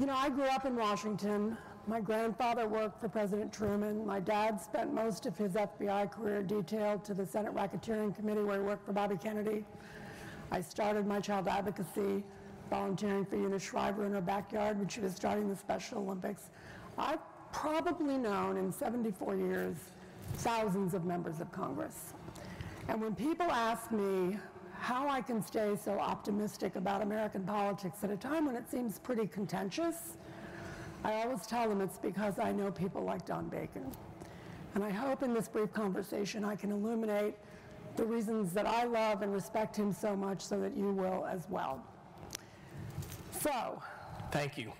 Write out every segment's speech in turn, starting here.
You know, I grew up in Washington. My grandfather worked for President Truman. My dad spent most of his FBI career detailed to the Senate Racketeering Committee where he worked for Bobby Kennedy. I started my child advocacy volunteering for Eunice Shriver in her backyard when she was starting the Special Olympics. I've probably known in 74 years thousands of members of Congress. And when people ask me how I can stay so optimistic about American politics at a time when it seems pretty contentious, I always tell them it's because I know people like Don Bacon. And I hope in this brief conversation I can illuminate the reasons that I love and respect him so much so that you will as well. So. Thank you.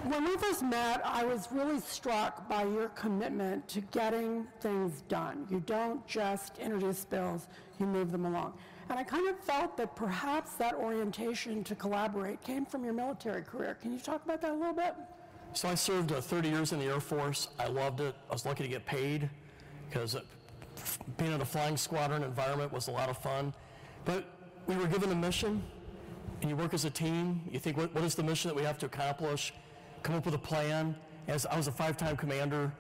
When we first met, I was really struck by your commitment to getting things done. You don't just introduce bills, you move them along. And I kind of felt that perhaps that orientation to collaborate came from your military career. Can you talk about that a little bit? So I served 30 years in the Air Force. I loved it. I was lucky to get paid because being in a flying squadron environment was a lot of fun. But we were given a mission, and you work as a team. You think, what is the mission that we have to accomplish? Come up with a plan. As I was a 5-time commander,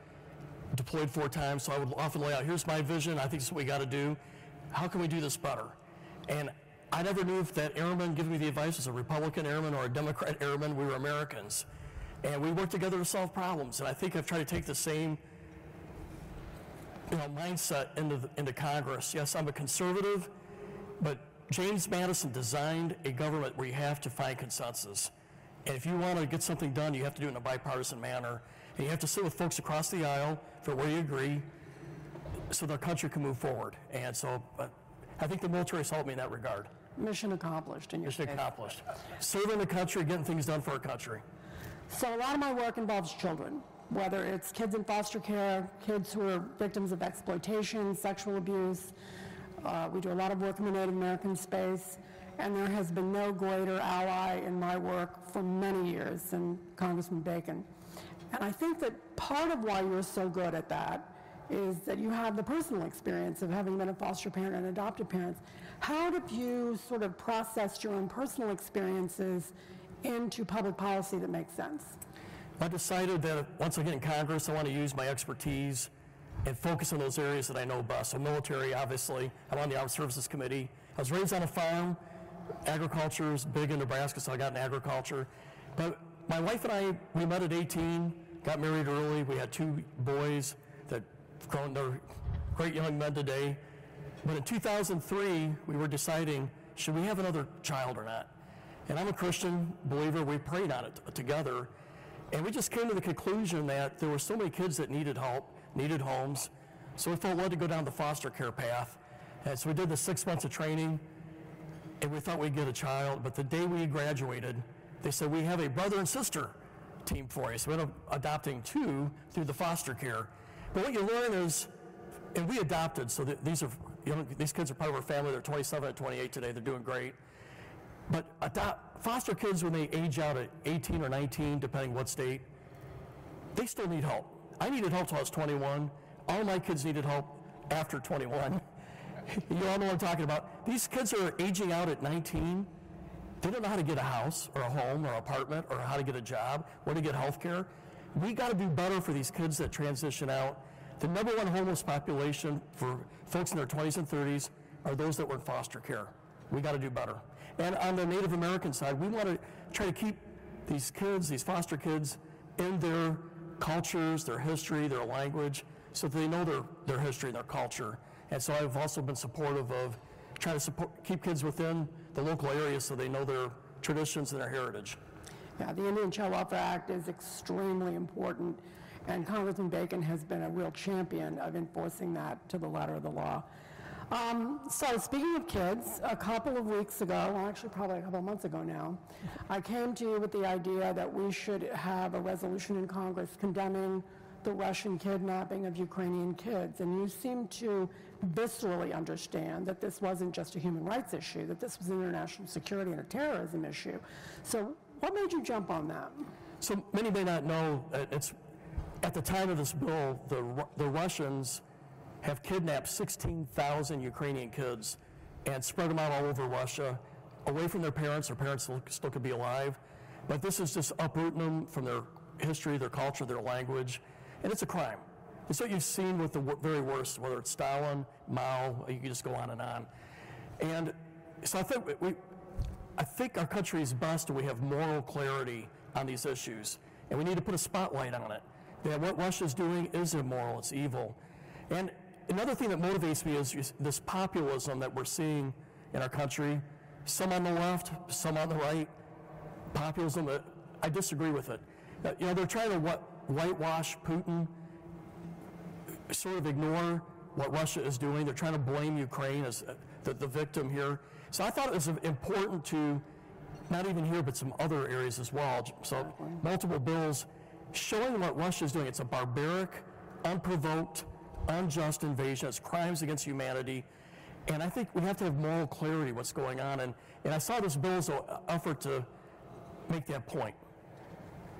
deployed 4 times, so I would often lay out, here's my vision, I think this is what we got to do. How can we do this better? And I never knew if that airman giving me the advice was a Republican airman or a Democrat airman. We were Americans. And we worked together to solve problems. And I think I've tried to take the same mindset into Congress. Yes, I'm a conservative, but James Madison designed a government where you have to find consensus. And if you want to get something done, you have to do it in a bipartisan manner. And you have to sit with folks across the aisle for where you agree so the country can move forward. And so I think the military has helped me in that regard. Mission accomplished in your Mission case. accomplished. Serving the country, getting things done for our country. So a lot of my work involves children, whether it's kids in foster care, kids who are victims of exploitation, sexual abuse. We do a lot of work in the Native American space, and there has been no greater ally in my work for many years than Congressman Bacon. And I think that part of why you're so good at that is that you have the personal experience of having been a foster parent and adopted parents. How have you sort of processed your own personal experiences into public policy that makes sense? I decided that once I get in Congress, I want to use my expertise and focus on those areas that I know best. So military, obviously. I'm on the Armed Services Committee. I was raised on a farm. Agriculture is big in Nebraska, so I got in agriculture. But my wife and I, we met at 18, got married early. We had 2 boys that grown, they're great young men today. But in 2003, we were deciding, should we have another child or not? And I'm a Christian believer. We prayed on it together. And we just came to the conclusion that there were so many kids that needed help, needed homes. So we felt led to go down the foster care path. And so we did the 6 months of training, and we thought we'd get a child. But the day we graduated, they said, we have a brother and sister team for you. So we ended up adopting 2 through the foster care. But what you learn is, and we adopted, so that these kids are part of our family. They're 27 and 28 today. They're doing great. But foster kids, when they age out at 18 or 19, depending what state, they still need help. I needed help till I was 21. All my kids needed help after 21. You all know what I'm talking about. These kids are aging out at 19. They don't know how to get a house or a home or apartment or how to get a job, where to get health care. We got to do better for these kids that transition out. The #1 homeless population for folks in their 20s and 30s are those that were in foster care. We got to do better. And on the Native American side, we want to try to keep these kids, these foster kids, in their cultures, their history, their language, so that they know their history and their culture. And so I've also been supportive of trying to keep kids within the local area so they know their traditions and their heritage. Yeah, the Indian Child Welfare Act is extremely important, and Congressman Bacon has been a real champion of enforcing that to the letter of the law. So speaking of kids, a couple of weeks ago, well actually probably a couple of months ago now, I came to you with the idea that we should have a resolution in Congress condemning the Russian kidnapping of Ukrainian kids. And you seem to viscerally understand that this wasn't just a human rights issue, that this was an international security and a terrorism issue. So what made you jump on that? So many may not know, it's at the time of this bill, the Russians have kidnapped 16,000 Ukrainian kids and spread them out all over Russia, away from their parents. Their parents still could be alive. But this is just uprooting them from their history, their culture, their language, and it's a crime. It's what you've seen with the very worst, whether it's Stalin, Mao, you can just go on and on. And so I think our country is best when we have moral clarity on these issues, and we need to put a spotlight on it. That what Russia's doing is immoral, it's evil. And another thing that motivates me is this populism that we're seeing in our country, some on the left, some on the right. Populism, I disagree with it. They're trying to whitewash Putin, sort of ignore what Russia is doing. They're trying to blame Ukraine as the victim here. So I thought it was important to, not even here, but some other areas as well. So multiple bills showing what Russia is doing. It's a barbaric, unprovoked, unjust invasion. It's crimes against humanity. And I think we have to have moral clarity what's going on. And I saw this bill as an effort to make that point.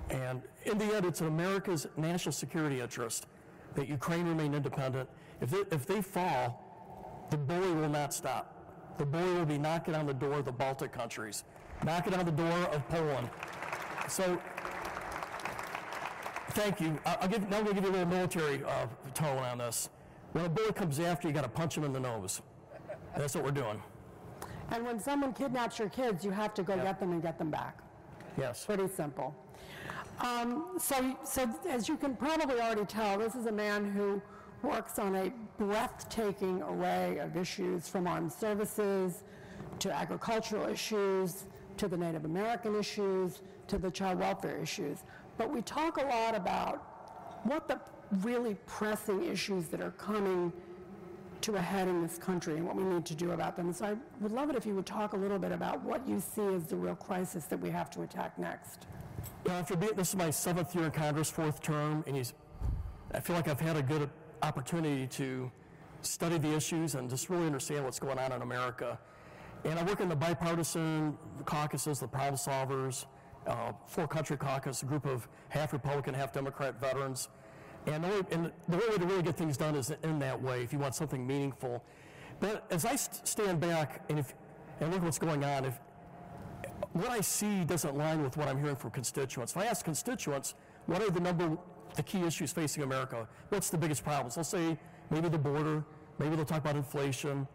And in the end, it's in America's national security interest that Ukraine remain independent. If they fall, the bully will not stop. The bully will be knocking on the door of the Baltic countries, knocking on the door of Poland. So, thank you. Now I'm going to give you a little military tone on this. When a bully comes after you, got to punch him in the nose. And that's what we're doing. And when someone kidnaps your kids, you have to go get them and get them back. Yes. Pretty simple. So as you can probably already tell, this is a man who works on a breathtaking array of issues, from armed services to agricultural issues to the Native American issues to the child welfare issues. But we talk a lot about what the really pressing issues that are coming to a head in this country and what we need to do about them. So I would love it if you would talk a little bit about what you see as the real crisis that we have to attack next. This is my 7th year in Congress, 4th term, and I feel like I've had a good opportunity to study the issues and just really understand what's going on in America. And I work in the bipartisan caucuses, the problem solvers, 4-country caucus, a group of half Republican, half Democrat veterans. And the way to really get things done is in that way, if you want something meaningful. But as I stand back and look at what's going on, if what I see doesn't align with what I'm hearing from constituents. If I ask constituents, what are the key issues facing America? What's the biggest problems? They'll say maybe the border, maybe they'll talk about inflation,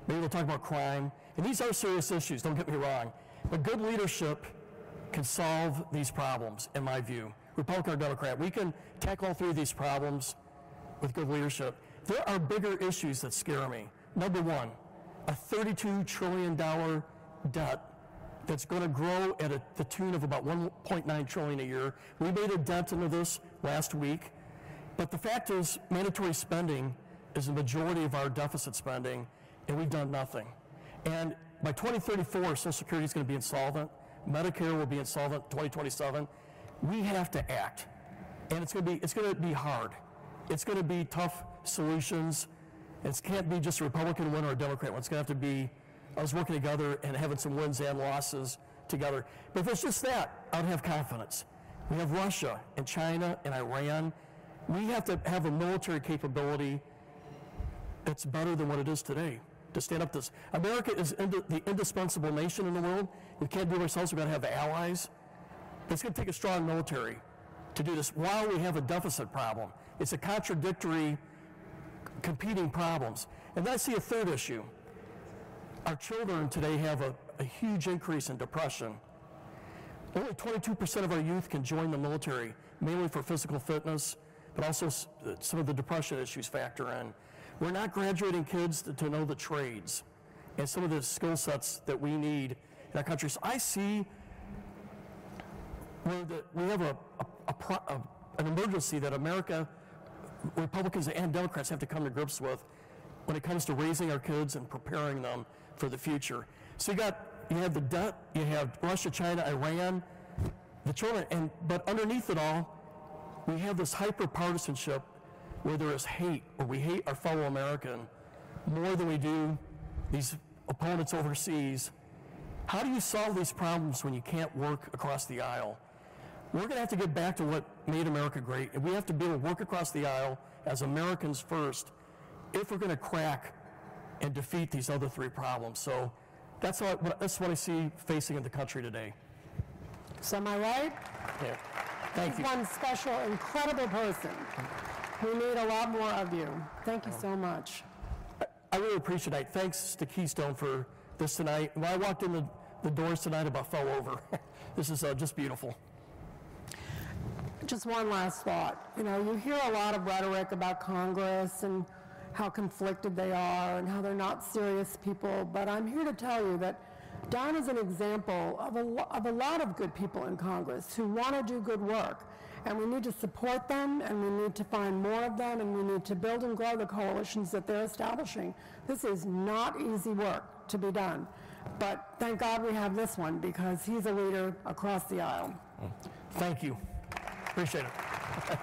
maybe they'll talk about crime. And these are serious issues, don't get me wrong. But good leadership can solve these problems, in my view. Republican or Democrat, we can tackle all 3 of these problems with good leadership. There are bigger issues that scare me. Number one, a $32 trillion debt that's going to grow at the tune of about $1.9 trillion a year. We made a dent into this last week, but the fact is mandatory spending is the majority of our deficit spending, and we've done nothing. And by 2034, Social Security is going to be insolvent. Medicare will be insolvent 2027. We have to act, and it's going to be hard. It's going to be tough solutions. It can't be just a Republican win or a Democrat one. It's going to have to be us working together and having some wins and losses together. But if it's just that, I would have confidence. We have Russia and China and Iran. We have to have a military capability that's better than what it is today to stand up to this. America is the indispensable nation in the world. We can't do it ourselves. We've got to have allies. But it's going to take a strong military to do this while we have a deficit problem. It's a contradictory, competing problems. And then I see a third issue. Our children today have a huge increase in depression. Only 22% of our youth can join the military, mainly for physical fitness, but also some of the depression issues factor in. We're not graduating kids to know the trades and some of the skill sets that we need in our country. So I see where we have an emergency that America, Republicans and Democrats have to come to grips with when it comes to raising our kids and preparing them for the future. So you have the debt, you have Russia, China, Iran, the children, but underneath it all, we have this hyper-partisanship where there is hate, where we hate our fellow American more than we do these opponents overseas. How do you solve these problems when you can't work across the aisle? We're going to have to get back to what made America great, and we have to be able to work across the aisle as Americans first if we're going to crack and defeat these other 3 problems. So that's what I see facing in the country today. So am I right? Yeah. Thank you. One special, incredible person. We need a lot more of you. Thank you so much. I really appreciate it. Thanks to Keystone for this tonight. When I walked in the doors tonight, I about fell over. This is just beautiful. Just one last thought. You know, you hear a lot of rhetoric about Congress and how conflicted they are and how they're not serious people, but I'm here to tell you that Don is an example of a lot of good people in Congress who want to do good work, and we need to support them, and we need to find more of them, and we need to build and grow the coalitions that they're establishing. This is not easy work to be done, but thank God we have this one because he's a leader across the aisle. Thank you. Appreciate it.